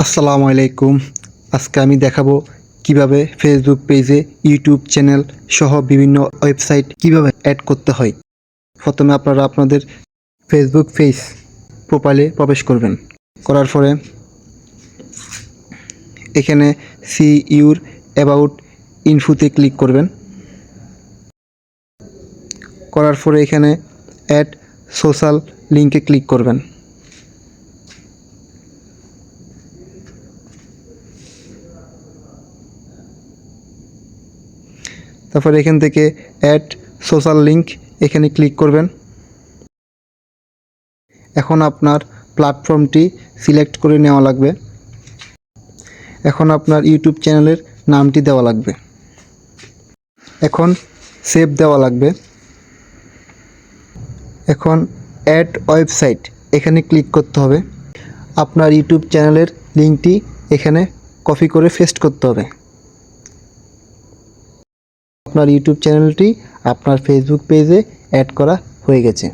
আসসালামু আলাইকুম। আজকে আমি দেখাবো কিভাবে ফেসবুক পেজে ইউটিউব চ্যানেল সহ বিভিন্ন ওয়েবসাইট কিভাবে অ্যাড করতে হয়। প্রথমে আপনারা আপনাদের ফেসবুক পেজ প্রোফাইলে প্রবেশ করবেন। করার পরে এখানে সি ইউর অ্যাবাউট ইনফোতে ক্লিক করবেন। করার পরে এখানে অ্যাড সোশ্যাল লিঙ্কে ক্লিক করবেন। তারপর এখান থেকে অ্যাড সোশ্যাল লিঙ্ক এখানে ক্লিক করবেন। এখন আপনার প্ল্যাটফর্মটি সিলেক্ট করে নেওয়া লাগবে। এখন আপনার ইউটিউব চ্যানেলের নামটি দেওয়া লাগবে। এখন সেভ দেওয়া লাগবে। এখন অ্যাড ওয়েবসাইট এখানে ক্লিক করতে হবে। আপনার ইউটিউব চ্যানেলের লিঙ্কটি এখানে কপি করে পেস্ট করতে হবে। আপনার ইউটিউব চ্যানেলটি আপনার ফেসবুক পেজে অ্যাড করা হয়ে গেছে।